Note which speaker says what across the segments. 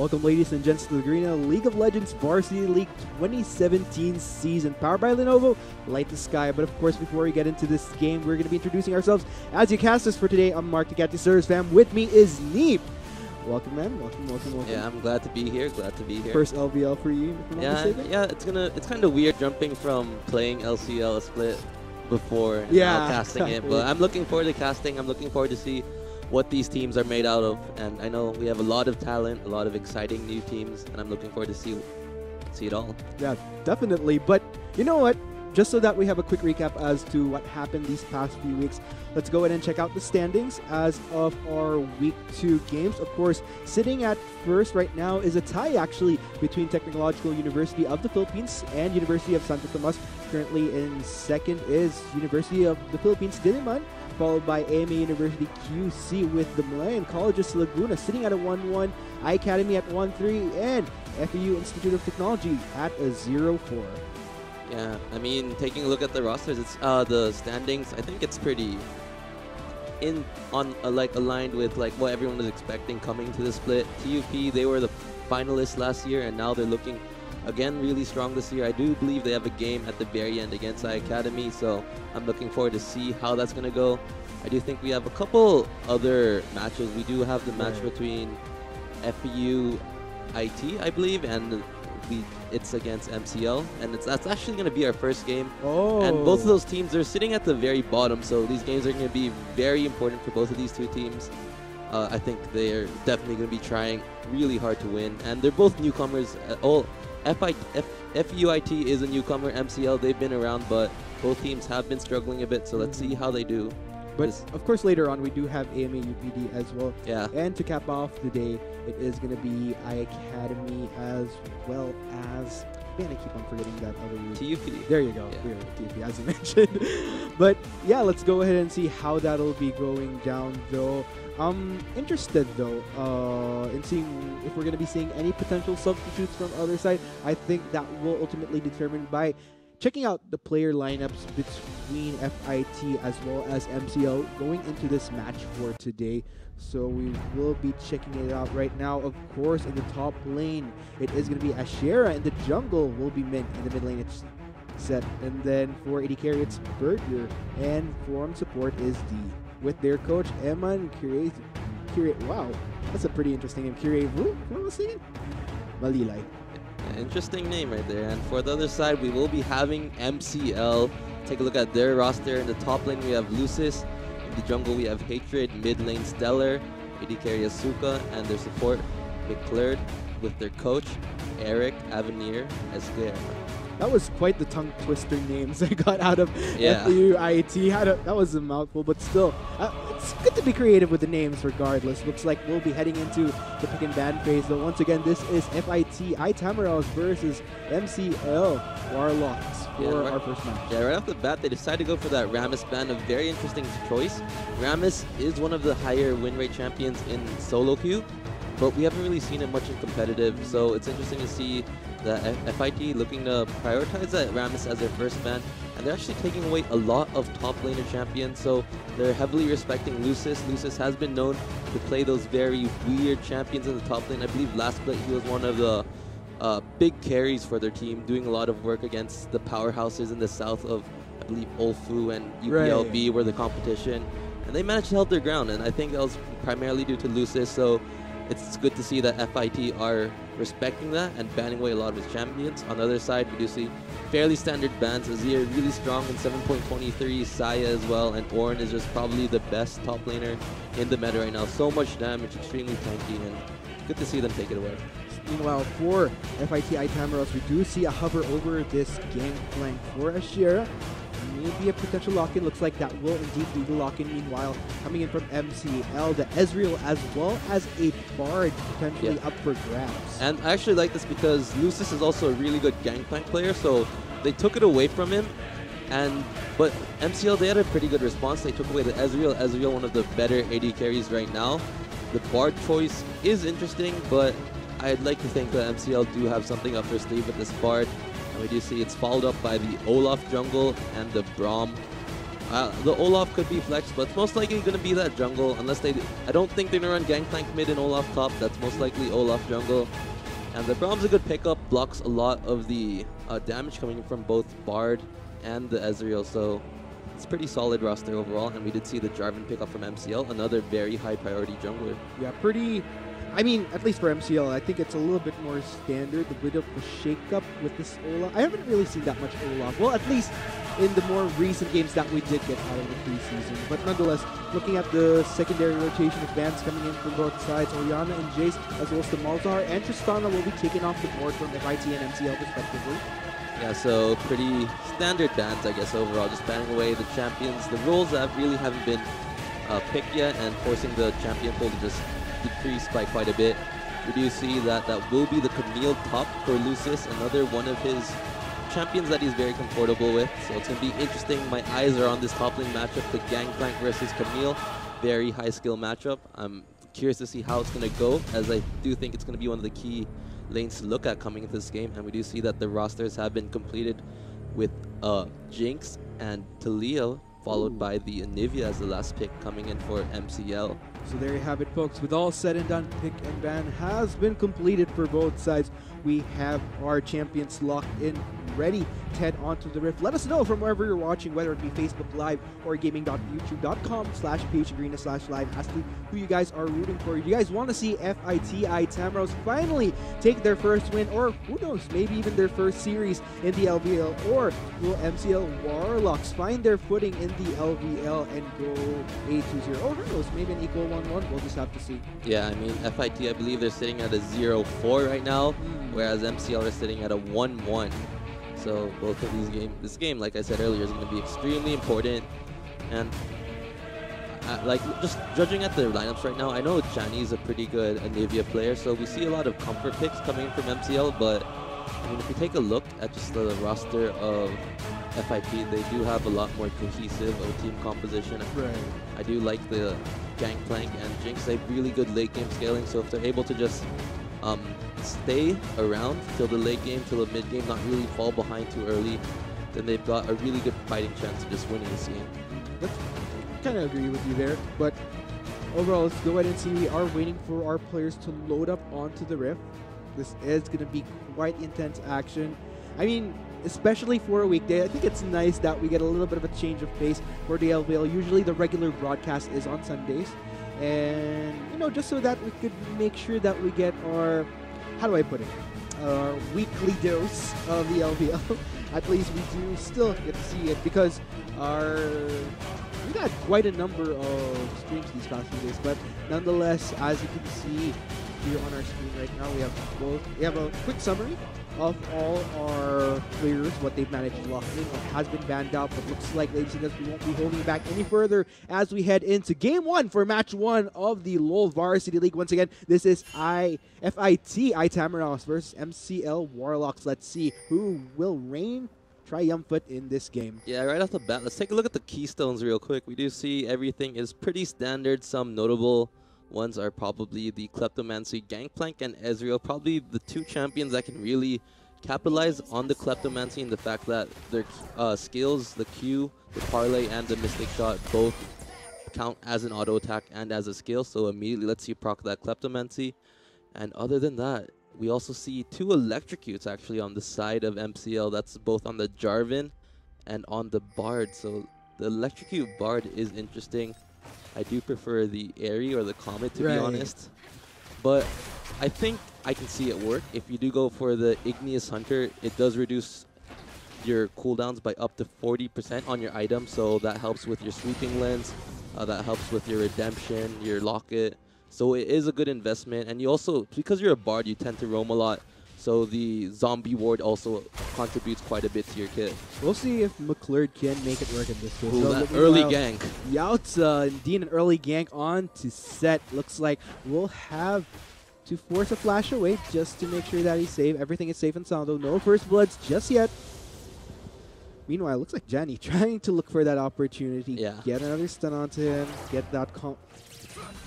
Speaker 1: Welcome, ladies and gents, to the Garena League of Legends Varsity League 2017 season, powered by Lenovo, Light the Sky. But of course, before we get into this game, we're going to be introducing ourselves as you cast us for today. I'm Mark the Catty Service Fam. With me is Neep. Welcome, man. Welcome.
Speaker 2: Yeah, I'm glad to be here.
Speaker 1: First LVL for you, if I'm not mistaken?
Speaker 2: Yeah. It's kind of weird jumping from playing LCL split before now casting it, but I'm looking forward to casting. I'm looking forward to see what these teams are made out of, and I know we have a lot of talent, a lot of exciting new teams, and I'm looking forward to see it all.
Speaker 1: Yeah, definitely. But you know what? Just so that we have a quick recap as to what happened these past few weeks, let's go ahead and check out the standings as of our Week 2 games. Of course, sitting at first right now is a tie, actually, between Technological University of the Philippines and University of Santo Tomas. Currently in second is University of the Philippines, Diliman, followed by AMA University QC, with the Malayan Colleges Laguna sitting at a 1-1, iAcademy at 1-3, and FEU Institute of Technology at a 0-4.
Speaker 2: Yeah, I mean, taking a look at the rosters, it's the standings. I think it's pretty aligned with like what everyone was expecting coming to the split. TUP, they were the finalists last year, and now they're looking again really strong this year. I do believe they have a game at the very end against iAcademy, so I'm looking forward to see how that's going to go. I do think we have a couple other matches. We do have the match between FEU IT, I believe, and it's against MCL, and that's actually going to be our first game. And both of those teams are sitting at the very bottom, so these games are going to be very important for both of these two teams. I think they're definitely going to be trying really hard to win, and they're both newcomers. FUIT is a newcomer. MCL, they've been around, but both teams have been struggling a bit, so let's see how they do.
Speaker 1: But of course, later on, we do have AMA UPD as well.
Speaker 2: Yeah.
Speaker 1: And to cap off the day, it is going to be iAcademy as well as... Man, I keep on forgetting that other...
Speaker 2: TUP.
Speaker 1: There you go. Yeah. TUP, as you mentioned. But yeah, let's go ahead and see how that'll be going down, though. I'm interested, though, in seeing if we're going to be seeing any potential substitutes from other side. I think that will ultimately be determined by checking out the player lineups between FIT as well as MCL going into this match for today. So we will be checking it out right now. Of course, in the top lane, it is going to be Ashera. In the jungle will be Mint. In the mid lane, it's Set. And then for AD carry, it's Burger. And for support is D. With their coach, Eman Curate. Wow, that's a pretty interesting name. Curate. What was it? Malilay.
Speaker 2: Interesting name right there. And for the other side, we will be having MCL. Take a look at their roster. In the top lane, we have Lucis. In the jungle, we have Hatred. Mid lane, Stellar. AD carry Asuka. And their support, McClurd. With their coach, Eric Avenir Esguerra.
Speaker 1: That was quite the tongue twister names I got out of FUIT. That was a mouthful, but still, it's good to be creative with the names regardless. Looks like we'll be heading into the pick and ban phase, though. Once again, this is FIT Itamaros versus MCL Warlocks for our first match.
Speaker 2: Yeah, right off the bat, they decided to go for that Rammus ban, a very interesting choice. Rammus is one of the higher win rate champions in solo queue, but we haven't really seen it much in competitive, so it's interesting to see that FIT looking to prioritize that Rammus as their first ban, and they're actually taking away a lot of top laner champions, so they're heavily respecting Lucis. Lucis has been known to play those very weird champions in the top lane. I believe last split he was one of the big carries for their team, doing a lot of work against the powerhouses in the south of, I believe, Olfu and UPLB were the competition, and they managed to hold their ground, and I think that was primarily due to Lucis, so it's good to see that FIT are respecting that and banning away a lot of his champions. On the other side, we do see fairly standard bans. Azir really strong in 7.23, Saya as well, and Ornn is just probably the best top laner in the meta right now. So much damage, extremely tanky, and good to see them take it away.
Speaker 1: Meanwhile, for FIT Itamaros, we do see a hover over this gangplank for Ashera. Maybe a potential lock-in. Looks like that will indeed be the lock-in. Meanwhile, coming in from MCL, the Ezreal as well as a Bard potentially up for grabs.
Speaker 2: And I actually like this because Lucis is also a really good gangplank player, so they took it away from him. But MCL, they had a pretty good response. They took away the Ezreal. Ezreal, one of the better AD carries right now. The Bard choice is interesting, but I'd like to think that MCL do have something up their sleeve with this Bard. And we do see it's followed up by the Olaf jungle and the Braum The Olaf could be flex, but it's most likely going to be that jungle. Unless they, I don't think they're going to run Gangplank mid and Olaf top. That's most likely Olaf jungle. And the Braum's a good pickup, blocks a lot of the damage coming from both Bard and the Ezreal. So it's pretty solid roster overall. And we did see the Jarvan pick up from MCL, another very high priority jungler.
Speaker 1: Yeah, pretty. I mean, at least for MCL, I think it's a little bit more standard, a bit of a shake-up with this Olaf. I haven't really seen that much Olaf. Well, at least in the more recent games that we did get out of the preseason. But nonetheless, looking at the secondary rotation of bans coming in from both sides, Orianna and Jace, as well as the Malzahar and Tristana will be taken off the board from FIT and MCL respectively.
Speaker 2: Yeah, so pretty standard bans, I guess, overall. Just banning away the champions. The roles that really haven't been picked yet and forcing the champion pool to just decrease by quite a bit. We do see that that will be the Camille top for Lucius, another one of his champions that he's very comfortable with. So it's going to be interesting. My eyes are on this top lane matchup, the Gangplank versus Camille. Very high skill matchup. I'm curious to see how it's going to go, as I do think it's going to be one of the key lanes to look at coming into this game. And we do see that the rosters have been completed with Jinx and Talia, followed by the Anivia as the last pick coming in for MCL.
Speaker 1: So there you have it, folks. With all said and done, pick and ban has been completed for both sides. We have our champions locked in, ready to head onto the Rift. Let us know from wherever you're watching, whether it be Facebook Live or gaming.youtube.com/pagearena/live, as to who you guys are rooting for. You guys want to see FITI Tamros finally take their first win, or who knows, maybe even their first series in the LVL, or will MCL Warlocks find their footing in the LVL and go 8-2-0, or who knows, maybe an equal 1-1. We'll just have to see.
Speaker 2: Yeah, I mean, FIT, I believe they're sitting at a 0-4 right now, whereas MCL are sitting at a 1-1. So both of these this game, like I said earlier, is going to be extremely important. And like, just judging at the lineups right now, I know Chani is a pretty good Anivia player, so we see a lot of comfort picks coming in from MCL. But I mean, if we take a look at just the roster of FIT, they do have a lot more cohesive of a team composition.
Speaker 1: Right.
Speaker 2: I do like the Gangplank and Jinx. They have really good late game scaling, so if they're able to just stay around till the late game, till the mid game, not really fall behind too early, then they've got a really good fighting chance of just winning this game.
Speaker 1: I kind of agree with you there, but overall, let's go ahead and see. We are waiting for our players to load up onto the Rift. This is going to be quite intense action. I mean, especially for a weekday, I think it's nice that we get a little bit of a change of pace for the LVL. Usually the regular broadcast is on Sundays, and you know, just so that we could make sure that we get our, how do I put it, our weekly dose of the LVL. At least we do still get to see it, because we got quite a number of streams these past few days. But nonetheless, as you can see here on our screen right now, we have a quick summary of all our players, what they've managed to lock in, what has been banned out. But looks like, ladies and gentlemen, we won't be holding back any further as we head into Game 1 for Match 1 of the LoL Varsity League. Once again, this is FIT Tamros versus MCL Warlocks. Let's see who will reign triumphant in this game.
Speaker 2: Yeah, right off the bat, let's take a look at the keystones real quick. We do see everything is pretty standard. Some notable ones are probably the Kleptomancy, Gangplank, and Ezreal. Probably the two champions that can really capitalize on the Kleptomancy, and the fact that their skills, the Q, the Parlay, and the Mystic Shot both count as an auto attack and as a skill. So immediately lets you proc that Kleptomancy. And other than that, we also see two electrocutes actually on the side of MCL. That's both on the Jarvan and on the Bard. So the electrocute Bard is interesting. I do prefer the Airy or the Comet, to be honest. But I think I can see it work. If you do go for the Igneous Hunter, it does reduce your cooldowns by up to 40% on your item. So that helps with your Sweeping Lens. That helps with your Redemption, your Locket. So it is a good investment. And you also, because you're a Bard, you tend to roam a lot. So the Zombie Ward also contributes quite a bit to your kit.
Speaker 1: We'll see if McClurd can make it work in this game.
Speaker 2: Ooh, so that early gank.
Speaker 1: Yautza, indeed an early gank on to set. Looks like we'll have to force a flash away just to make sure that he's safe. Everything is safe and sound, though. No first bloods just yet. Meanwhile, looks like Janny trying to look for that opportunity.
Speaker 2: Yeah.
Speaker 1: Get another stun onto him. Get that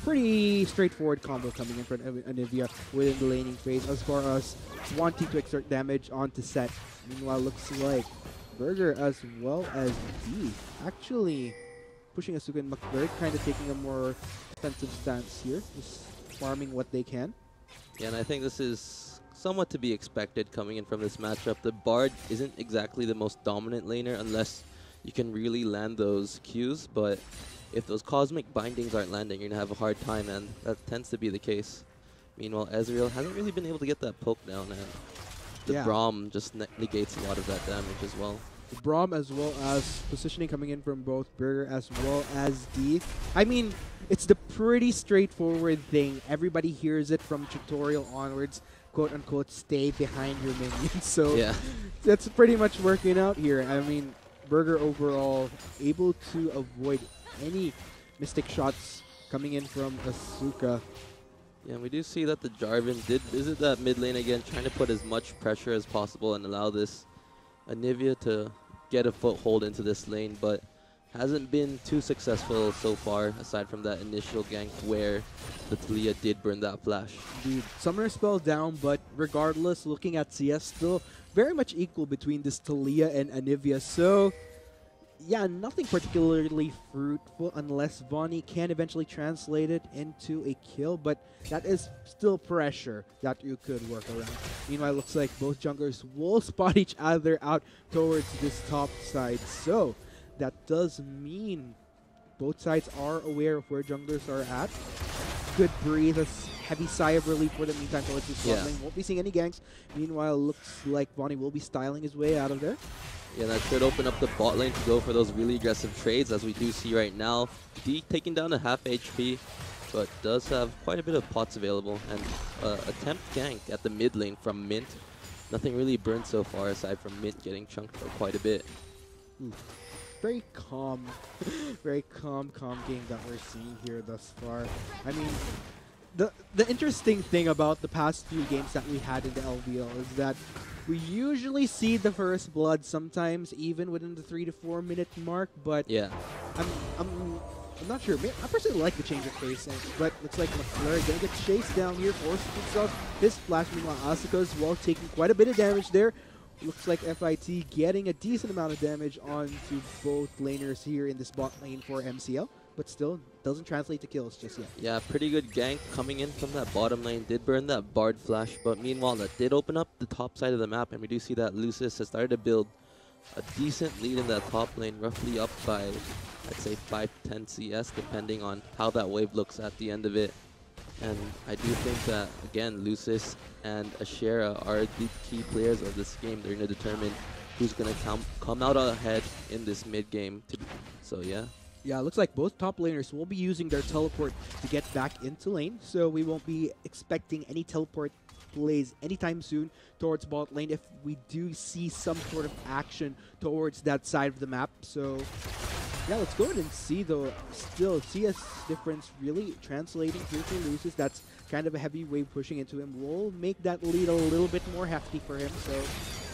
Speaker 1: pretty straightforward combo coming in from Anivia within the laning phase, as far as wanting to exert damage onto set. Meanwhile, looks like Burger as well as D. Actually, pushing Asuka and McBurg, kind of taking a more defensive stance here, just farming what they can.
Speaker 2: Yeah, and I think this is somewhat to be expected coming in from this matchup. The Bard isn't exactly the most dominant laner unless you can really land those Qs, but if those cosmic bindings aren't landing, you're going to have a hard time, and that tends to be the case. Meanwhile, Ezreal hasn't really been able to get that poke down, and the Braum just negates a lot of that damage as well.
Speaker 1: The Braum as well as positioning coming in from both Burger as well as D. I mean, it's the pretty straightforward thing. Everybody hears it from tutorial onwards, quote unquote, stay behind your minions. So
Speaker 2: yeah,
Speaker 1: that's pretty much working out here. I mean, Burger overall able to avoid any mystic shots coming in from Asuka.
Speaker 2: Yeah, we do see that the Jarvan did visit that mid lane again, trying to put as much pressure as possible and allow this Anivia to get a foothold into this lane, but hasn't been too successful so far, aside from that initial gank where the Talia did burn that flash.
Speaker 1: Indeed. Summoner spell down, but regardless, looking at CS, still very much equal between this Talia and Anivia. So, yeah, nothing particularly fruitful unless Vonnie can eventually translate it into a kill, but that is still pressure that you could work around. Meanwhile, it looks like both junglers will spot each other out towards this top side. So, that does mean both sides are aware of where junglers are at. Could breathe a heavy sigh of relief for the meantime towards this bot lane. Won't be seeing any ganks. Meanwhile, looks like Vonnie will be styling his way out of there.
Speaker 2: Yeah, that should open up the bot lane to go for those really aggressive trades, as we do see right now. D taking down a half HP, but does have quite a bit of pots available. And attempt gank at the mid lane from Mint. Nothing really burned so far, aside from Mint getting chunked for quite a bit.
Speaker 1: Very calm, very calm game that we're seeing here thus far. I mean, the interesting thing about the past few games that we had in the LVL is that we usually see the first blood sometimes even within the 3 to 4 minute mark, but
Speaker 2: yeah,
Speaker 1: I'm not sure. I personally like the change of pace, but looks like McFlurry gonna get chased down here, forces himself his flash. Meanwhile, Asuka as well taking quite a bit of damage there. Looks like FIT getting a decent amount of damage onto both laners here in this bot lane for MCL, but still doesn't translate to kills just yet.
Speaker 2: Yeah, pretty good gank coming in from that bottom lane. Did burn that Bard flash, but meanwhile that did open up the top side of the map, and we do see that Lucis has started to build a decent lead in that top lane, roughly up by, I'd say, 5 to 10 CS, depending on how that wave looks at the end of it. And I do think that, again, Lucis and Ashera are the key players of this game. They're going to determine who's going to come out ahead in this mid game. So, yeah.
Speaker 1: Yeah, it looks like both top laners will be using their teleport to get back into lane, so we won't be expecting any teleport plays anytime soon towards bot lane if we do see some sort of action towards that side of the map. So, yeah, let's go ahead and see, though. Still, CS difference really translating here for Lucis. That's kind of a heavy wave pushing into him. We'll make that lead a little bit more hefty for him, so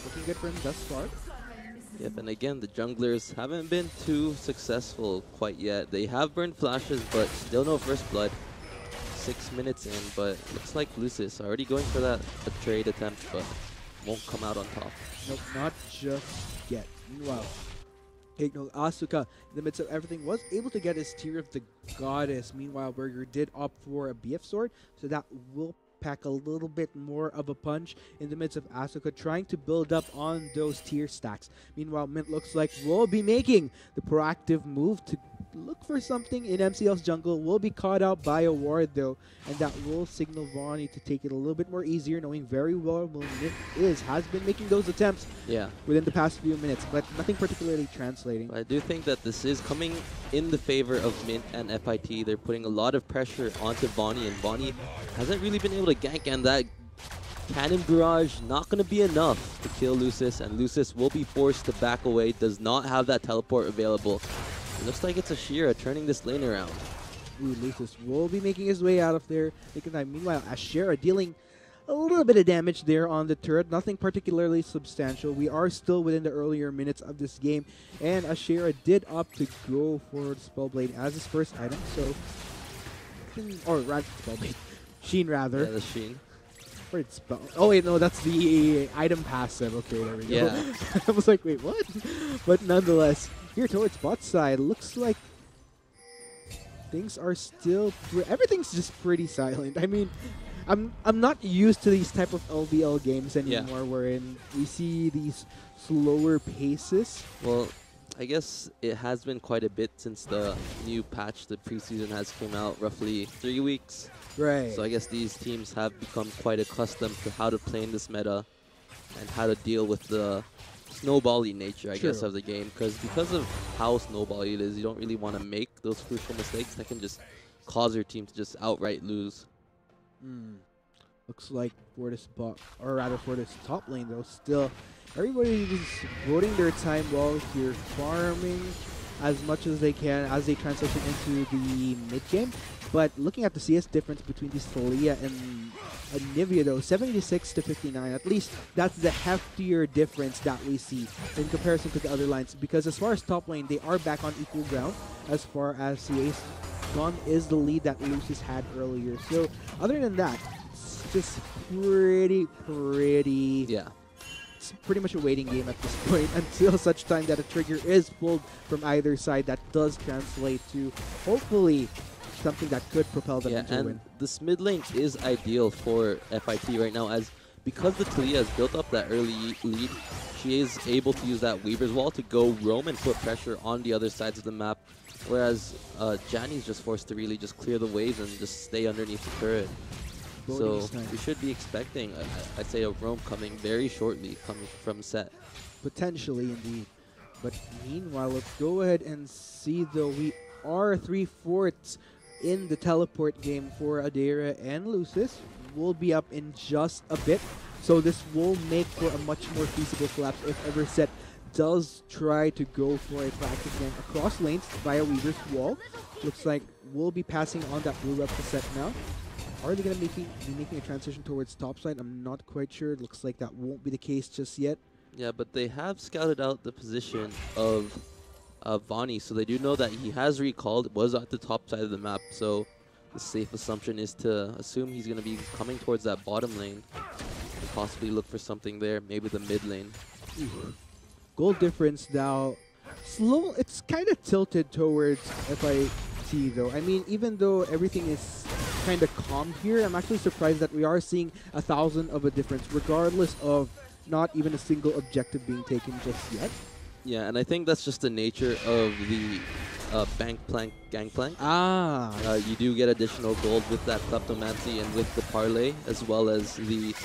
Speaker 1: looking good for him thus far.
Speaker 2: Yep, and again, the junglers haven't been too successful quite yet. They have burned flashes, but still no first blood. 6 minutes in, but looks like Lucis already going for that trade attempt, but won't come out on top.
Speaker 1: Nope, not just yet. Meanwhile, Asuka, in the midst of everything, was able to get his Tear of the Goddess. Meanwhile, Burger did opt for a BF sword, so that will pack a little bit more of a punch in the midst of Asuka trying to build up on those tier stacks. Meanwhile, Mint looks like we'll be making the proactive move to look for something in MCL's jungle. Will be caught out by a ward though, and that will signal Vonnie to take it a little bit more easier, knowing very well Mint has been making those attempts within the past few minutes, but nothing particularly translating.
Speaker 2: I do think that this is coming in the favor of Mint and FIT. They're putting a lot of pressure onto Vonnie, and Vonnie hasn't really been able to gank, and that cannon barrage not going to be enough to kill Lucis, and Lucis will be forced to back away, does not have that teleport available. It looks like it's Ashera turning this lane around.
Speaker 1: Ooh, Lucis will be making his way out of there. Meanwhile, Ashera dealing a little bit of damage there on the turret. Nothing particularly substantial. We are still within the earlier minutes of this game, and Ashera did opt to go for the Spellblade as his first item. So, or rather, Spellblade. Sheen, rather.
Speaker 2: Yeah, the Sheen.
Speaker 1: Where'd spell? Oh wait, no, that's the item passive. Okay, there we go.
Speaker 2: Yeah.
Speaker 1: I was like, wait, what? But nonetheless, here towards bot side, looks like things are still everything's just pretty silent. I mean, I'm not used to these type of LBL games anymore, wherein we see these slower paces.
Speaker 2: Well, I guess it has been quite a bit since the new patch, the preseason, has came out, roughly 3 weeks.
Speaker 1: Right.
Speaker 2: So I guess these teams have become quite accustomed to how to play in this meta and how to deal with the snowbally nature, I guess, of the game. Because of how snowbally it is, you don't really want to make those crucial mistakes that can just cause your team to just outright lose.
Speaker 1: Looks like for this bot, or rather for this top lane though, still everybody is voting their time well here, farming as much as they can as they transition into the mid game. But looking at the CS difference between these Thalia and Nivea though, 76 to 59, at least that's the heftier difference that we see in comparison to the other lines. Because as far as top lane, they are back on equal ground as far as CS. Gone is the lead that Lucis had earlier. So other than that, it's just pretty it's pretty much a waiting game at this point until such time that a trigger is pulled from either side that does translate to hopefully something that could propel them into a win.
Speaker 2: This mid lane is ideal for FIT right now, as because the Talia has built up that early lead, she is able to use that Weaver's Wall to go roam and put pressure on the other sides of the map, whereas Janny's just forced to really just clear the waves and just stay underneath the turret. So we should be expecting, I'd say, a roam coming very shortly, coming from set.
Speaker 1: Potentially, indeed. But meanwhile, let's go ahead and see, though, we are 3/4 in the teleport game for Adera and Lucis. We'll be up in just a bit, so this will make for a much more feasible collapse if ever set does try to go for a practice game across lanes via Weaver's Wall. Looks like we'll be passing on that blue rep to set now. Are they going to be making a transition towards top side? I'm not quite sure. It looks like that won't be the case just yet.
Speaker 2: Yeah, but they have scouted out the position of Vani, so they do know that he has recalled, was at the top side of the map, so the safe assumption is to assume he's going to be coming towards that bottom lane and possibly look for something there, maybe the mid lane.
Speaker 1: Goal difference now, slow. It's kind of tilted towards FIT though. I mean, even though everything is kind of calm here, I'm actually surprised that we are seeing 1,000 of a difference, regardless of not even a single objective being taken just yet.
Speaker 2: Yeah, and I think that's just the nature of the gangplank. You do get additional gold with that Kleptomancy and with the parlay, as well as the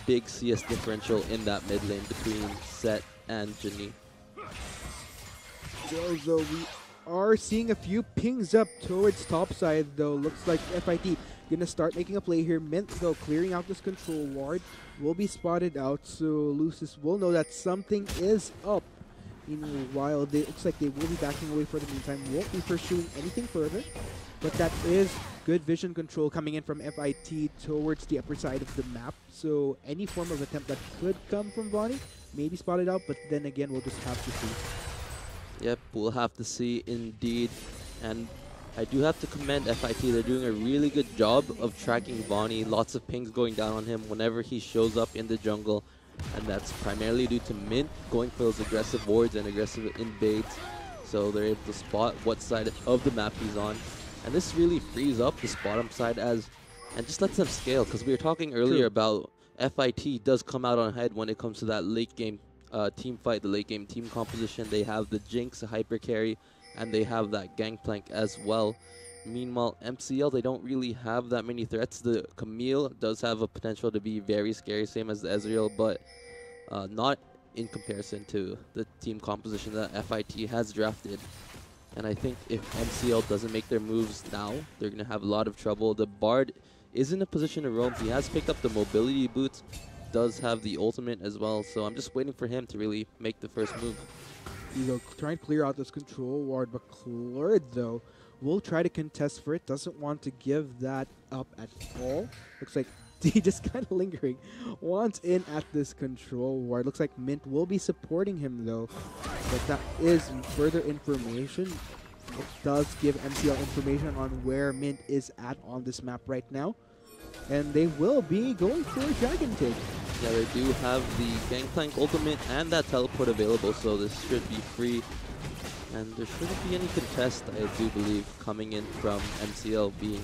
Speaker 2: big CS differential in that mid lane between Set and Jinny.
Speaker 1: So we are seeing a few pings up towards top side though. Looks like FIT gonna start making a play here. Mint though clearing out this control ward will be spotted out, so Lucis will know that something is up. Meanwhile, it looks like they will be backing away for the meantime, won't be pursuing anything further. But that is good vision control coming in from FIT towards the upper side of the map. So any form of attempt that could come from Vani may be spotted out, but then again, we'll just have to see.
Speaker 2: Yep, we'll have to see indeed. And I do have to commend FIT. They're doing a really good job of tracking Vani. Lots of pings going down on him whenever he shows up in the jungle. And that's primarily due to Mint going for those aggressive wards and aggressive invades. So they're able to spot what side of the map he's on. And this really frees up this bottom side and just lets them scale. Because we were talking earlier about FIT does come out on ahead when it comes to that late game team fight, the late game team composition. They have the Jinx, a hyper carry, and they have that Gangplank as well. Meanwhile, MCL, they don't really have that many threats. The Camille does have a potential to be very scary, same as the Ezreal, but not in comparison to the team composition that FIT has drafted. And I think if MCL doesn't make their moves now, they're going to have a lot of trouble. The Bard is in a position to roam. He has picked up the mobility boots, does have the ultimate as well, so I'm just waiting for him to really make the first move.
Speaker 1: You go try and clear out this control ward, but Klord though will try to contest for it. Doesn't want to give that up at all. Looks like he just kind of lingering. Wants in at this control ward. Looks like Mint will be supporting him though. But that is further information. It does give MCL information on where Mint is at on this map right now. and they will be going for a Dragon Take.
Speaker 2: Yeah, they do have the Gangplank ultimate and that teleport available, so this should be free. And there shouldn't be any contest, I do believe, coming in from MCL being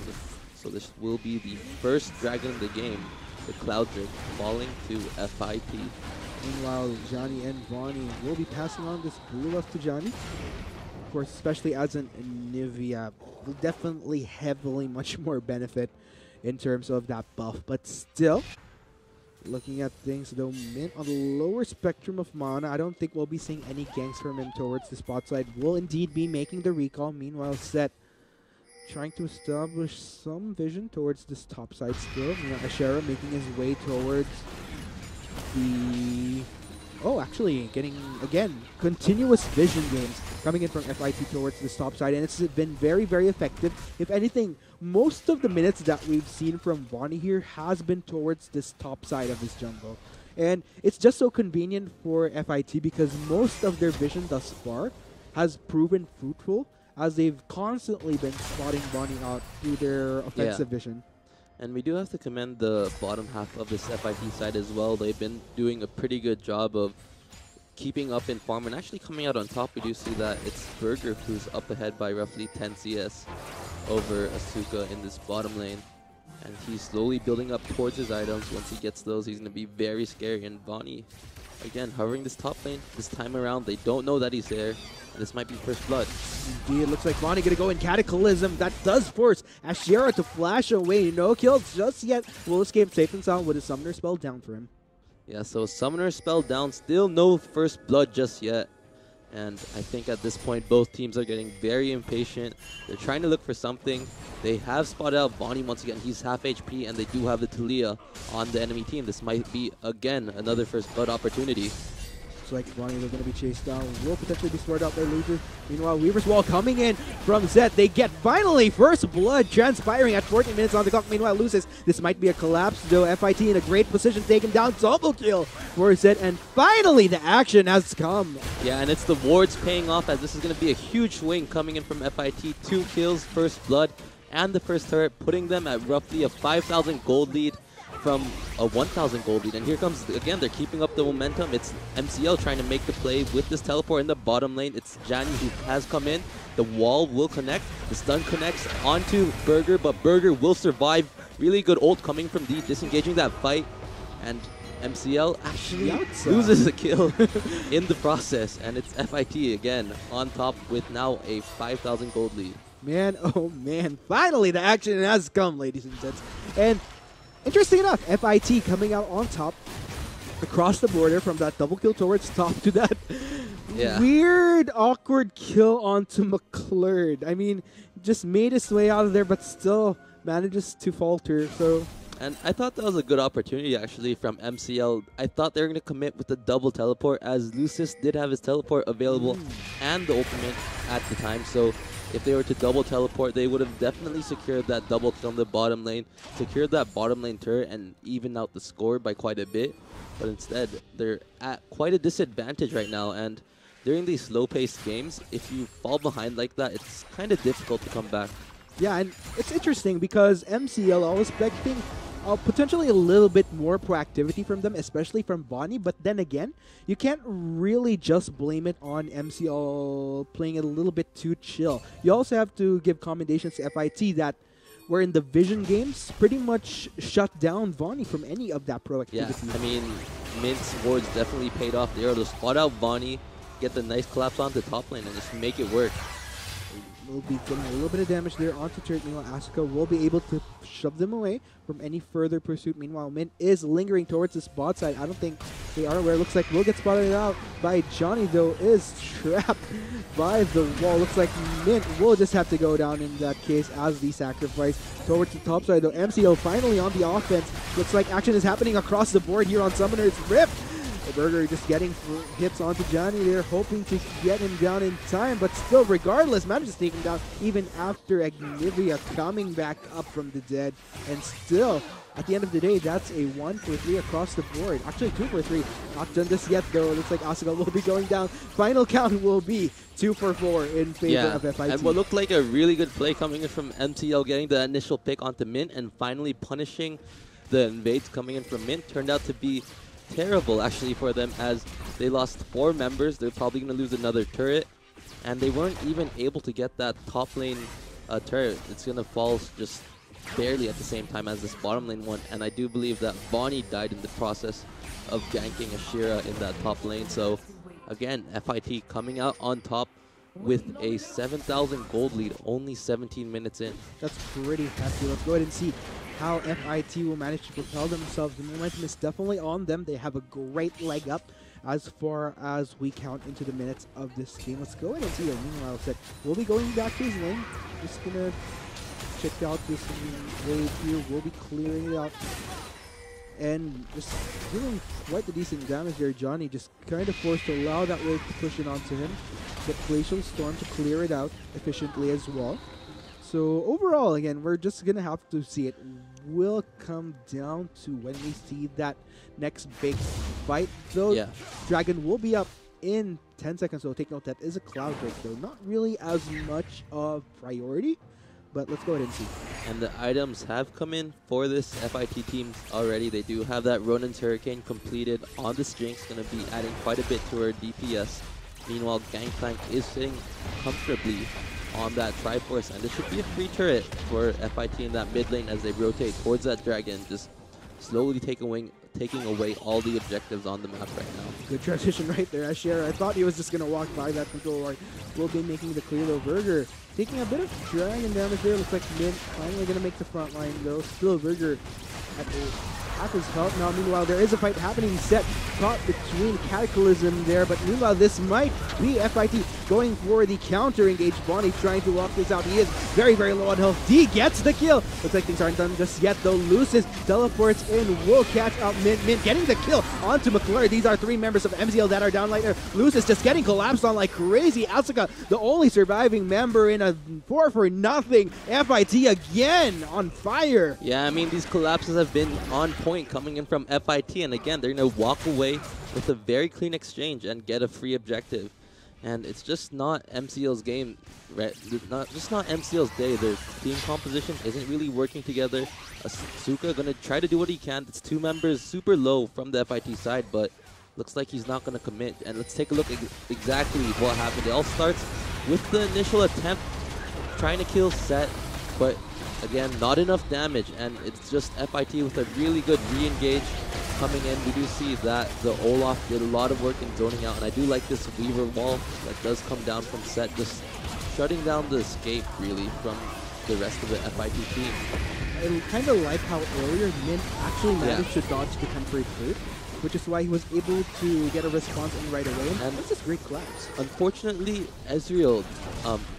Speaker 2: so this will be the first dragon of the game, the Cloud Drake, falling to FIT.
Speaker 1: Meanwhile, Johnny and Vonnie will be passing on this blue buff to Johnny. Of course, especially as an Nivea, will definitely heavily much more benefit in terms of that buff. But still, looking at things though, Mint on the lower spectrum of mana. I don't think we'll be seeing any ganks from him towards the spot side. Will indeed be making the recall. Meanwhile, Set trying to establish some vision towards this top side still. You know, Ashera making his way towards the... Oh, actually getting, again, continuous vision games coming in from FIT towards the top side, and it's been very, very effective. If anything, most of the minutes that we've seen from Vonnie here has been towards this top side of this jungle. And it's just so convenient for FIT because most of their vision thus far has proven fruitful as they've constantly been spotting Vonnie out through their offensive vision.
Speaker 2: And we do have to commend the bottom half of this FIT side as well. They've been doing a pretty good job of keeping up in farm and actually coming out on top. We do see that it's Burger who's up ahead by roughly 10 CS over Asuka in this bottom lane. And he's slowly building up towards his items. Once he gets those, he's going to be very scary. And Vonnie, again, hovering this top lane. This time around, they don't know that he's there. This might be first blood.
Speaker 1: Indeed, it looks like Vonnie gonna go in Cataclysm. That does force Ashera to flash away. No kills just yet. Will escape safe and sound with a Summoner spell down for him.
Speaker 2: Yeah, so Summoner spell down. Still no first blood just yet. And I think at this point, both teams are getting very impatient. They're trying to look for something. They have spotted out Vonnie once again. He's half HP, and they do have the Talia on the enemy team. This might be, again, another first blood opportunity.
Speaker 1: Like Vonnie, they're going to be chased down. Will potentially be scored out by losers. Meanwhile, Weaver's Wall coming in from Zed. They get finally first blood transpiring at 14 minutes on the clock. Meanwhile, loses. This might be a collapse, though. FIT in a great position, taken down. Double kill for Zed. And finally, the action has come.
Speaker 2: Yeah, and it's the wards paying off as this is going to be a huge swing coming in from FIT. 2 kills, first blood, and the first turret, putting them at roughly a 5,000 gold lead from a 1,000 gold lead. And here comes, again, they're keeping up the momentum. It's MCL trying to make the play with this teleport in the bottom lane. It's Johnny who has come in. The wall will connect. The stun connects onto Burger, but Burger will survive. Really good ult coming from D, disengaging that fight. And MCL actually loses a kill in the process. And it's FIT again on top with now a 5,000 gold lead.
Speaker 1: Man, oh man. Finally, the action has come, ladies and gents. And interesting enough, FIT coming out on top across the border from that double kill towards top to that weird, awkward kill onto McClurd. I mean, just made his way out of there, but still manages to falter. So,
Speaker 2: and I thought that was a good opportunity, actually, from MCL. I thought they were going to commit with the double teleport, as Lucis did have his teleport available and the ultimate at the time. So if they were to double teleport, they would have definitely secured that double kill in the bottom lane, secured that bottom lane turret, and even out the score by quite a bit. But instead, they're at quite a disadvantage right now. And during these slow-paced games, if you fall behind like that, it's kind of difficult to come back.
Speaker 1: Yeah, and it's interesting because MCL, I was expecting potentially a little bit more proactivity from them, especially from Vonnie. But then again, you can't really just blame it on MCL playing it a little bit too chill. You also have to give commendations to FIT that were in the Vision games pretty much shut down Vonnie from any of that proactivity.
Speaker 2: Yeah, I mean, Mint's wards definitely paid off. They were able to spot out Vonnie, get the nice collapse onto the top lane, and just make it work.
Speaker 1: Will be getting a little bit of damage there onto turret. Meanwhile, Asuka will be able to shove them away from any further pursuit. Meanwhile, Mint is lingering towards the spot side. I don't think they are aware. Looks like we'll get spotted out by Johnny, though, is trapped by the wall. Looks like Mint will just have to go down in that case as the sacrifice towards the top side, though. MCL finally on the offense. Looks like action is happening across the board here on Summoner's Rift. Burger just getting hits onto Johnny. They're hoping to get him down in time, but still, regardless, manages to take him down even after Agnivia coming back up from the dead. And still, at the end of the day, that's a 1 for 3 across the board. Actually, 2 for 3. Not done this yet, though. Looks like Asuka will be going down. Final count will be 2 for 4 in favor of FIT.
Speaker 2: And what looked like a really good play coming in from MCL, getting the initial pick onto Mint and finally punishing the invades coming in from Mint turned out to be terrible, actually, for them, as they lost 4 members. They're probably going to lose another turret, and they weren't even able to get that top lane turret. It's going to fall just barely at the same time as this bottom lane one, and I do believe that Bonnie died in the process of ganking Ashira in that top lane. So again, FIT coming out on top with a 7,000 gold lead, only 17 minutes in.
Speaker 1: That's pretty hefty. Let's go ahead and see how FIT will manage to propel themselves. The momentum is definitely on them. They have a great leg up as far as we count into the minutes of this game. Let's go ahead and see. Meanwhile, Set will be going back to his lane. Just gonna check out this wave here. We'll be clearing it out. And just doing quite the decent damage there. Johnny just kind of forced to allow that wave to push it onto him. Get Glacial Storm to clear it out efficiently as well. So overall, again, we're just going to have to see it. Will come down to when we see that next big fight. Though Dragon will be up in 10 seconds. So take note, that is a Cloud Break, though. Not really as much of priority. But let's go ahead and see.
Speaker 2: And the items have come in for this FIT team already. They do have that Ronin's Hurricane completed on the Jinx, going to be adding quite a bit to her DPS. Meanwhile, Gangplank is sitting comfortably on that Triforce, and this should be a free turret for FIT in that mid lane as they rotate towards that dragon, just slowly taking away all the objectives on the map right now.
Speaker 1: Good transition right there, Ashira. I thought he was just going to walk by that control art. Will be making the clear, though. Burger taking a bit of dragon damage there. Looks like Mint finally going to make the front line, though. Still Burger at half his health now. Meanwhile, there is a fight happening. Set caught between Cataclysm there, but meanwhile, this might be FIT going for the counter engage. Bonnie trying to walk this out. He is very, very low on health. D gets the kill. Looks like things aren't done just yet, though. Lucis teleports in, will catch up Mint. Mint getting the kill onto McClure. These are 3 members of MCL that are down right there. Lucis just getting collapsed on like crazy. Asuka, the only surviving member in a 4-for-0. FIT again on fire.
Speaker 2: Yeah, I mean, these collapses have been on point coming in from FIT, and again, they're going to walk away with a very clean exchange and get a free objective. And it's just not MCL's game, right? Just not MCL's day. Their team composition isn't really working together. Asuka going to try to do what he can. It's 2 members super low from the FIT side, but looks like he's not going to commit. And let's take a look at exactly what happened. It all starts with the initial attempt trying to kill Set, but again, not enough damage, and it's just FIT with a really good re-engage coming in. We do see that the Olaf did a lot of work in zoning out, and I do like this Weaver wall that does come down from Set, just shutting down the escape, really, from the rest of the FIT team.
Speaker 1: I kind of like how earlier Mint actually managed to dodge the temporary plate, which is why he was able to get a response in right away, and that's just great collapse.
Speaker 2: Unfortunately, Ezreal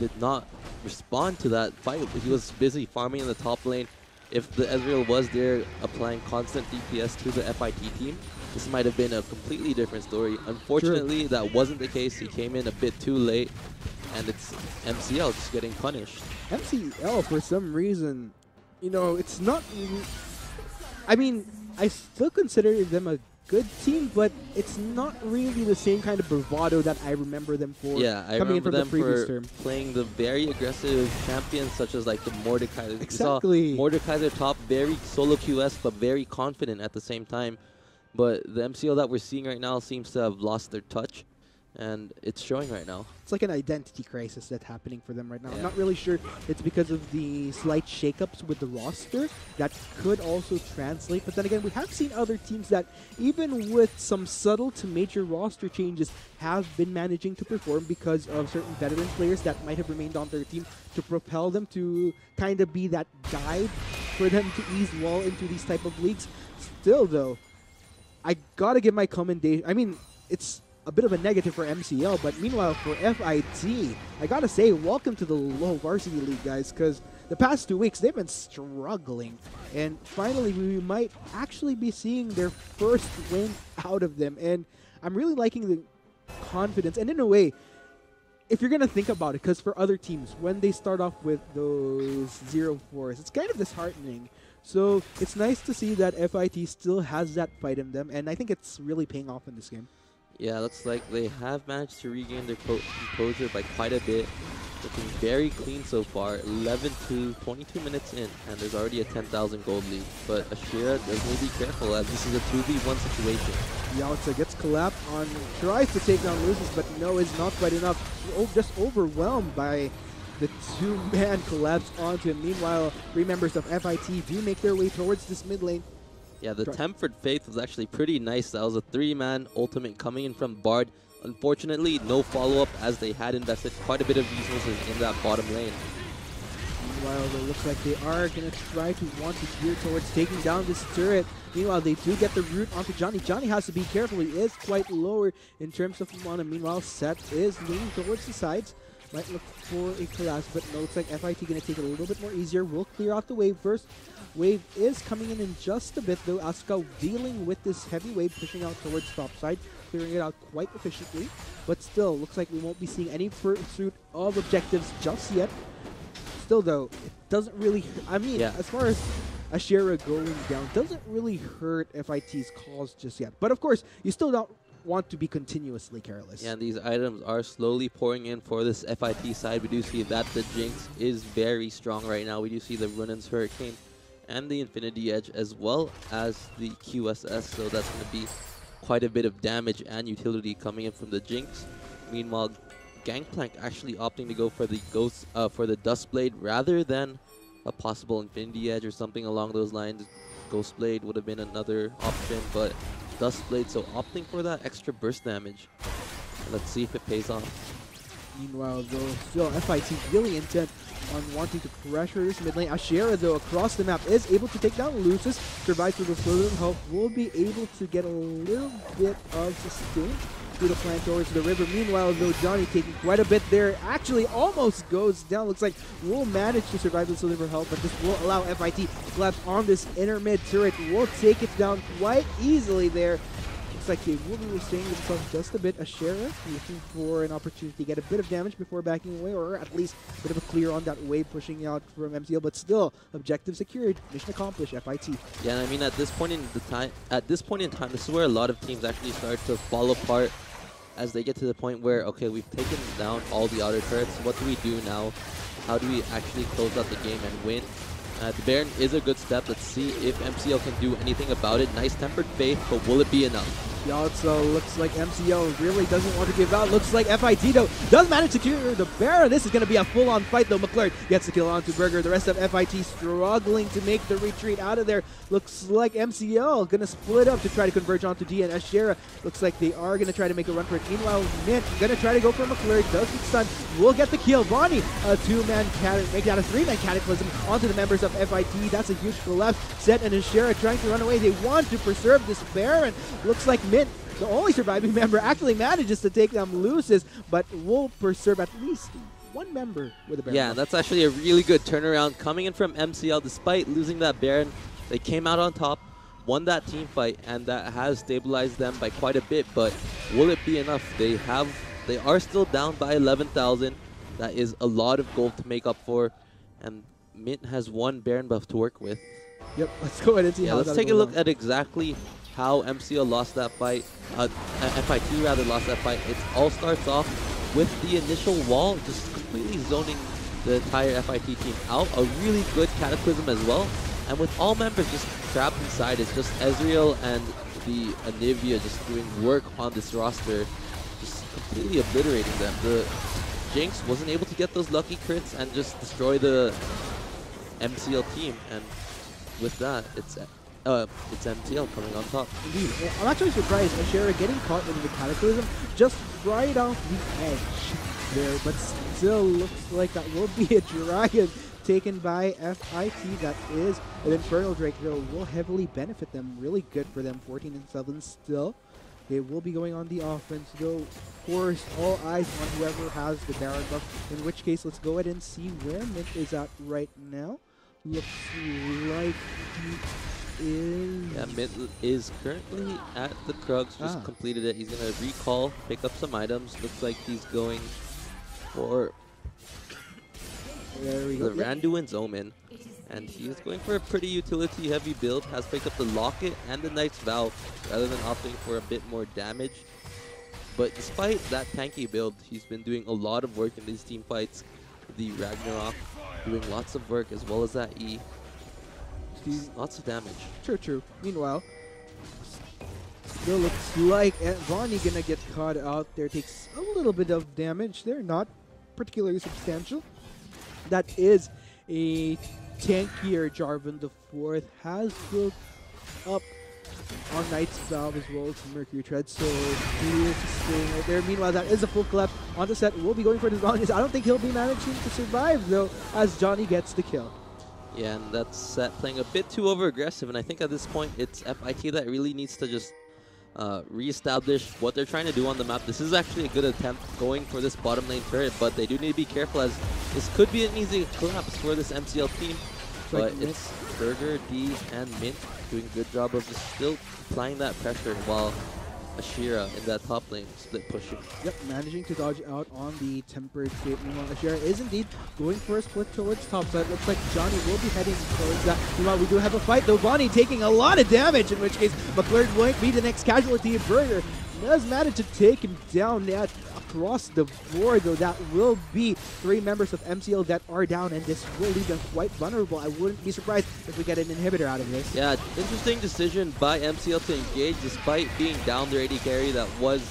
Speaker 2: did not respond to that fight. He was busy farming in the top lane. If the Ezreal was there applying constant DPS to the FIT team, this might have been a completely different story. Unfortunately, that wasn't the case. He came in a bit too late, and it's MCL just getting punished.
Speaker 1: MCL, for some reason, you know, it's not... I mean, I still consider them a good team, but it's not really the same kind of bravado that I remember them for.
Speaker 2: Yeah, I
Speaker 1: coming in
Speaker 2: remember
Speaker 1: from
Speaker 2: them
Speaker 1: the previous
Speaker 2: for
Speaker 1: term.
Speaker 2: playing the very aggressive champions such as like the Mordekaiser.
Speaker 1: Exactly.
Speaker 2: We saw Mordekaiser top, very solo QS, but very confident at the same time. But the MCL that we're seeing right now seems to have lost their touch, and it's showing right now.
Speaker 1: It's like an identity crisis that's happening for them right now. I'm not really sure it's because of the slight shakeups with the roster that could also translate. But then again, we have seen other teams that, even with some subtle to major roster changes, have been managing to perform because of certain veteran players that might have remained on their team to propel them to kind of be that guide for them to ease well into these type of leagues. Still, though, I gotta give my commendation. I mean, it's a bit of a negative for MCL, but meanwhile for FIT, I gotta say, welcome to the low varsity league, guys, because the past 2 weeks they've been struggling, and finally we might actually be seeing their first win out of them, and I'm really liking the confidence. And in a way, if you're gonna think about it, because for other teams, when they start off with those 0-4s, it's kind of disheartening So it's nice to see that FIT still has that fight in them, and I think it's really paying off in this game.
Speaker 2: Yeah, looks like they have managed to regain their composure by quite a bit. Looking very clean so far. 11-2, 22 minutes in, and there's already a 10,000 gold lead. But Ashira does need to be careful as this is a 2v1 situation.
Speaker 1: Yalta gets collapsed on, tries to take down Lucis, but no, is not quite enough. Just overwhelmed by the two-man collapse onto him. Meanwhile, 3 members of FIT do make their way towards this mid lane.
Speaker 2: Yeah, the Tempered Faith was actually pretty nice. That was a 3-man ultimate coming in from Bard. Unfortunately, no follow-up as they had invested quite a bit of resources in that bottom lane.
Speaker 1: Meanwhile, it looks like they are going to try to want to gear towards taking down this turret. Meanwhile, they do get the root onto Johnny. Johnny has to be careful. He is quite lower in terms of mana. Meanwhile, Seth is leaning towards the sides. Might look for a collapse, but no, looks like FIT going to take it a little bit more easier. We'll clear out the wave first. Wave is coming in just a bit, though. Asuka dealing with this heavy wave, pushing out towards top side, clearing it out quite efficiently. But still, looks like we won't be seeing any pursuit of objectives just yet. Still, though, it doesn't really... I mean, as far as Ashira going down, doesn't really hurt FIT's cause just yet. But of course, you still don't want to be continuously careless.
Speaker 2: Yeah, and these items are slowly pouring in for this FIT side. We do see that the Jinx is very strong right now. We do see the Runan's Hurricane and the Infinity Edge as well as the QSS, so that's going to be quite a bit of damage and utility coming in from the Jinx. Meanwhile, Gangplank actually opting to go for the for the Dustblade rather than a possible Infinity Edge or something along those lines. Ghostblade would have been another option, but Dustblade, so opting for that extra burst damage. Let's see if it pays off.
Speaker 1: Meanwhile, though, still FIT really intent on wanting to pressure this mid lane. Ashira, though, across the map is able to take down Lucis, survives with a little health, will be able to get a little bit of sustain through the plan towards the river. Meanwhile, though, Johnny taking quite a bit there, actually almost goes down. Looks like we'll manage to survive the silver health, but this will allow FIT to collapse on this inner mid turret. Will take it down quite easily there. Looks like they will be restraining themselves just a bit. Ashira looking for an opportunity to get a bit of damage before backing away, or at least a bit of a clear on that wave pushing out from MCL. But still, objective secured, mission accomplished. FIT.
Speaker 2: Yeah, and I mean at this point in time, this is where a lot of teams actually start to fall apart as they get to the point where, okay, we've taken down all the other turrets. What do we do now? How do we actually close out the game and win? The Baron is a good step. Let's see if MCL can do anything about it. Nice Tempered Faith, but will it be enough?
Speaker 1: Yalta looks like MCL really doesn't want to give out. Looks like FIT, though, does manage to clear the Baron. This is going to be a full-on fight, though. McClure gets the kill onto Burger. The rest of FIT struggling to make the retreat out of there. Looks like MCL going to split up to try to converge onto D, and Ashira looks like they are going to try to make a run for it. Meanwhile, Mint going to try to go for McClure. Does get stunned. Will get the kill. Bonnie, a 2-man make that a 3-man cataclysm onto the members of FIT. That's a huge collapse. Zed and Ashira trying to run away. They want to preserve this Baron. Looks like Mint, the only surviving member, actually manages to take them Lucis, but will preserve at least one member with a Baron.
Speaker 2: Yeah, that's actually a really good turnaround coming in from MCL. Despite losing that Baron, they came out on top, won that team fight, and that has stabilized them by quite a bit. But will it be enough? They are still down by 11,000. That is a lot of gold to make up for, and Mint has one Baron buff to work with.
Speaker 1: Yep, let's go ahead and see how
Speaker 2: let's take a look at exactly how MCL lost that fight. FIT rather lost that fight. It all starts off with the initial wall just completely zoning the entire FIT team out. A really good Cataclysm as well. And with all members just trapped inside, it's just Ezreal and the Anivia just doing work on this roster, just completely obliterating them. The Jinx wasn't able to get those lucky crits and just destroy the MCL team. And with that, it's MCL coming on top.
Speaker 1: Indeed. I'm actually surprised Ashira getting caught in the Cataclysm just right off the edge there, but still looks like that will be a dragon taken by FIT. That is an Infernal Drake, though, will heavily benefit them. Really good for them. 14 and 7 still. They will be going on the offense, though. Of course, all eyes on whoever has the Baron buff, in which case, let's go ahead and see where Mint is at right now. Looks like he is...
Speaker 2: Yeah, Mint is currently at the Krugs, just completed it. He's going to recall, pick up some items. Looks like he's going for
Speaker 1: there we go.
Speaker 2: the Randuin's Omen. And he's going for a pretty utility-heavy build, has picked up the Locket and the Knight's Vow rather than opting for a bit more damage. But despite that tanky build, he's been doing a lot of work in these team fights. The Ragnarok doing lots of work as well as that E. Lots of damage.
Speaker 1: True. Meanwhile, still looks like Vonnie gonna get caught out there. Takes a little bit of damage there, not particularly substantial. That is a tankier Jarvan the Fourth. Has built up on Knight's Valve as well as Mercury Tread, so he is staying right there. Meanwhile, that is a full collapse on the set. Will be going for the Johnny. I don't think he'll be managing to survive though, as Johnny gets the kill.
Speaker 2: Yeah, and that's Set playing a bit too over-aggressive, and I think at this point it's FIT that really needs to just re-establish what they're trying to do on the map. This is actually a good attempt going for this bottom lane turret, but they do need to be careful as this could be an easy collapse for this MCL team. But it's Burger, D, and Mint doing a good job of just still applying that pressure while Ashira in that top lane split pushing.
Speaker 1: Yep, managing to dodge out on the tempered state. Meanwhile, Ashira is indeed going for a split towards top side. Looks like Johnny will be heading towards that. Meanwhile, we do have a fight though. Bonnie taking a lot of damage, in which case McClure won't be the next casualty. Burger does manage to take him down across the board, though. That will be 3 members of MCL that are down, and this will leave them quite vulnerable. I wouldn't be surprised if we get an inhibitor out of this.
Speaker 2: Yeah, interesting decision by MCL to engage despite being down their AD carry. That was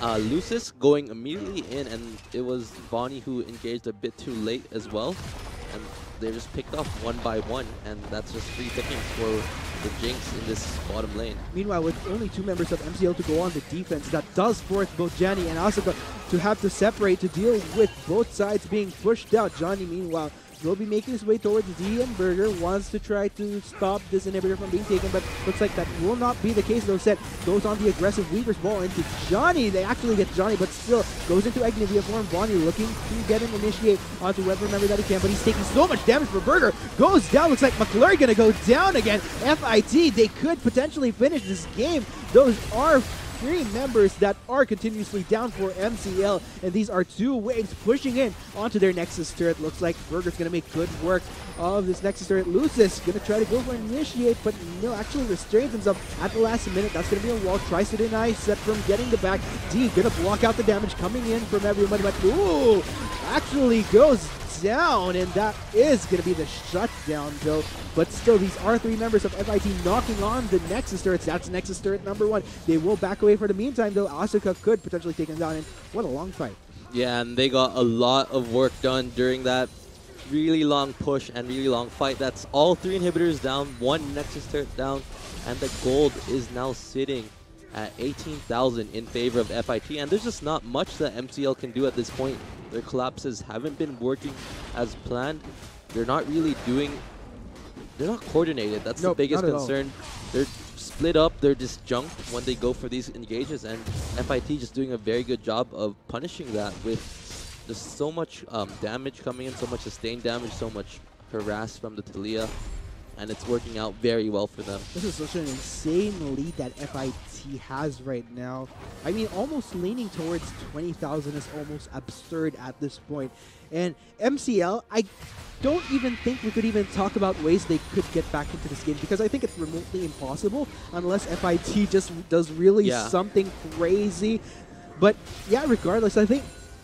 Speaker 2: Lucis going immediately in, and it was Bonnie who engaged a bit too late as well. And they just picked off one by one, and that's just free pickings for the Jinx in this bottom lane.
Speaker 1: Meanwhile, with only 2 members of MCL to go on the defense, that does force both Janny and Asuka to have to separate to deal with both sides being pushed out. Johnny, meanwhile, will be making his way towards D, and Burger wants to try to stop this inhibitor from being taken, but looks like that will not be the case though. Set goes on the aggressive Weaver's Ball into Johnny. They actually get Johnny, but still goes into Agnivia form. Bonnie looking to get him initiate onto whoever member that he can, but he's taking so much damage for Burger. Goes down, looks like McClure gonna go down again. FIT, they could potentially finish this game. Those are 3 members that are continuously down for MCL, and these are 2 waves pushing in onto their Nexus turret. Looks like Burger's going to make good work of this Nexus turret. Lucis going to try to go for initiate, but no, actually restrains himself at the last minute. That's going to be a wall. Tries to deny Set from getting the back. D going to block out the damage coming in from everyone, but ooh, actually goes down, and that is going to be the shutdown though. But still, these are 3 members of FIT knocking on the Nexus turrets. That's Nexus turret number 1. They will back away for the meantime though. Asuka could potentially take him down, and what a long fight.
Speaker 2: Yeah, and they got a lot of work done during that really long push and really long fight. That's all 3 inhibitors down, 1 Nexus turret down, and the gold is now sitting at 18,000 in favor of FIT, and there's just not much that MCL can do at this point. Their collapses haven't been working as planned. They're not really doing... They're not coordinated. That's the biggest concern. They're split up. They're disjunct when they go for these engages, and FIT just doing a very good job of punishing that with just so much damage coming in, so much sustained damage, so much harass from the Talia, and it's working out very well for them.
Speaker 1: This is such an insane lead that FIT has right now. I mean, almost leaning towards 20,000 is almost absurd at this point. And MCL, I don't even think we could even talk about ways they could get back into this game, because I think it's remotely impossible unless FIT just does really something crazy. But yeah, regardless, I think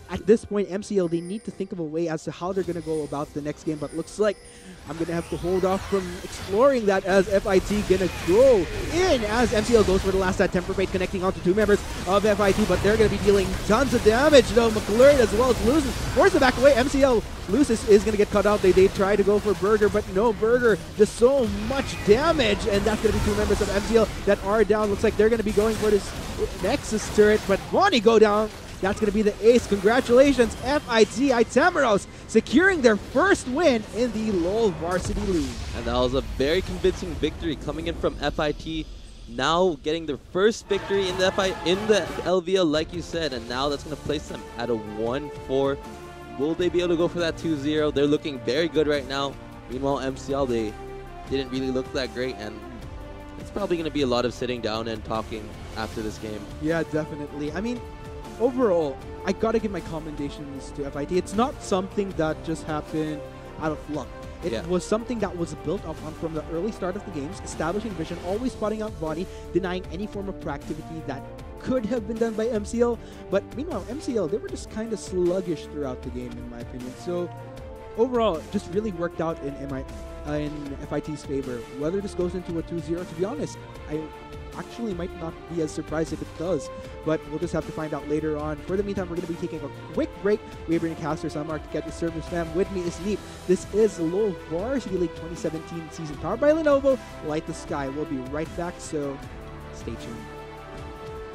Speaker 1: at this point, MCL, they need to think of a way as to how they're going to go about the next game. But looks like I'm going to have to hold off from exploring that, as FIT going to go in as MCL goes for the last temper fate, connecting onto 2 members of FIT. But they're going to be dealing tons of damage, though. McClure as well as Lucis forced to back away. MCL, Lucis is going to get cut out. They try to go for Burger, but no Burger. Just so much damage, and that's going to be 2 members of MCL that are down. Looks like they're going to be going for this Nexus turret, but Bonnie go down. That's going to be the ace. Congratulations, FIT Itameros, securing their first win in the LoL Varsity League.
Speaker 2: And that was a very convincing victory coming in from FIT. Now getting their first victory in the LVL, like you said, and now that's going to place them at a 1-4. Will they be able to go for that 2-0? They're looking very good right now. Meanwhile, MCL, they didn't really look that great, and it's probably going to be a lot of sitting down and talking after this game.
Speaker 1: Yeah, definitely. I mean, overall, I gotta give my commendations to FIT. It's not something that just happened out of luck. It was something that was built up on from the early start of the games, establishing vision, always spotting out Bonnie, denying any form of proactivity that could have been done by MCL. But meanwhile, MCL, they were just kind of sluggish throughout the game, in my opinion. So overall, just really worked out in FIT's favor. Whether this goes into a 2-0, to be honest, I actually might not be as surprised if it does, but we'll just have to find out later on. For the meantime, we're going to be taking a quick break. We bring Casters, I'm Mark to get the service fam. With me is Neep. This is LoL Varsity League 2017 season powered by Lenovo. Light the sky. We'll be right back, so stay tuned.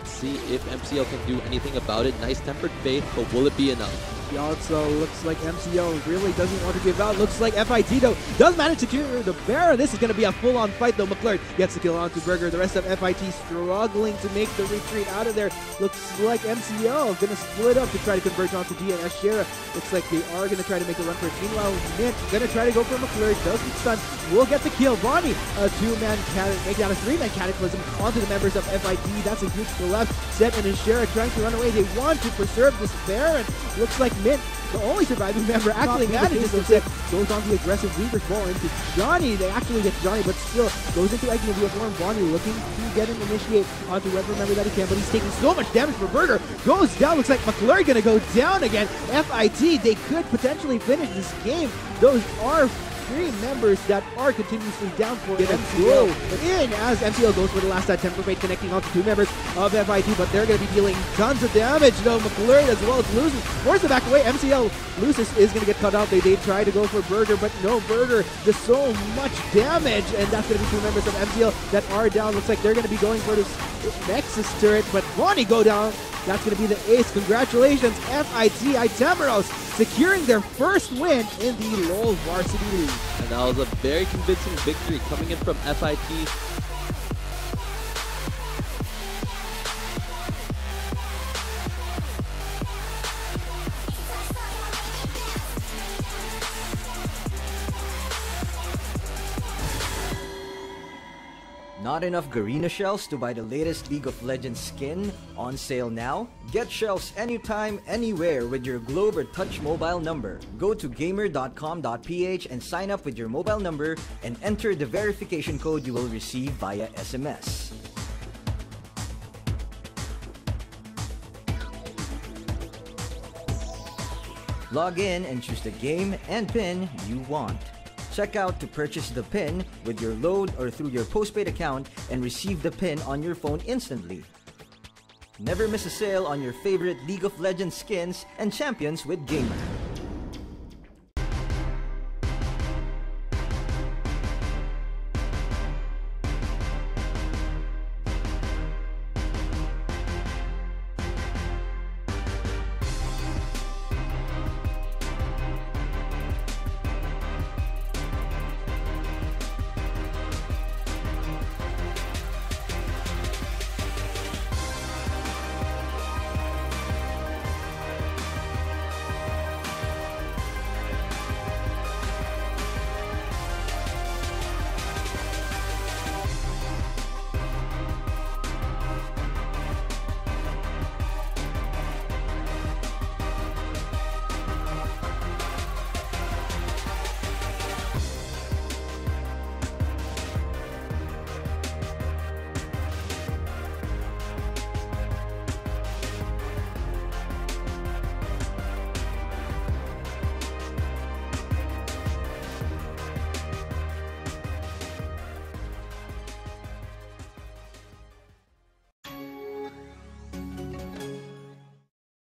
Speaker 2: See if MCL can do anything about it. Nice tempered faith, but will it be enough?
Speaker 1: It also looks like MCL really doesn't want to give out. Looks like FIT, though, does manage to secure the Baron. This is going to be a full-on fight, though. McClure gets the kill onto Burger. The rest of FIT struggling to make the retreat out of there. Looks like MCL going to split up to try to converge onto D and Ashera. Looks like they are going to try to make a run for it. Meanwhile, Mint going to try to go for McClure. Does get stunned. Will get the kill. Bonnie, a two-man make down a three-man cataclysm onto the members of FIT. That's a huge to the left. Zed and Ashera trying to run away. They want to preserve this Baron. Looks like Mint, the only surviving member, actually manages to sit. Goes on the aggressive Weaver's ball into Johnny. They actually get Johnny, but still goes into Egg and Bonnie looking to get him initiate onto whatever member that he can, but he's taking so much damage for Burger. Goes down. Looks like McClure gonna go down again. FIT, they could potentially finish this game. Those are three members that are continuously down for MCL. In as MCL goes for the last temper fate, connecting onto two members of FIT, but they're going to be dealing tons of damage. Though McClure as well as loses. Force the back away. MCL loses, is going to get cut out. They try to go for Burger, but no, Burger does so much damage, and that's going to be two members of MCL that are down. Looks like they're going to be going for this Nexus turret, but Bonnie go down. That's going to be the ace. Congratulations, FIT Itemeros, securing their first win in the LoL Varsity League.
Speaker 2: And that was a very convincing victory coming in from FIT.
Speaker 3: Not enough Garena shells to buy the latest League of Legends skin? On sale now? Get shells anytime, anywhere with your Globe or Touch mobile number. Go to gamer.com.ph and sign up with your mobile number and enter the verification code you will receive via SMS. Log in and choose the game and pin you want. Check out to purchase the pin with your load or through your postpaid account and receive the pin on your phone instantly. Never miss a sale on your favorite League of Legends skins and champions with Gamer.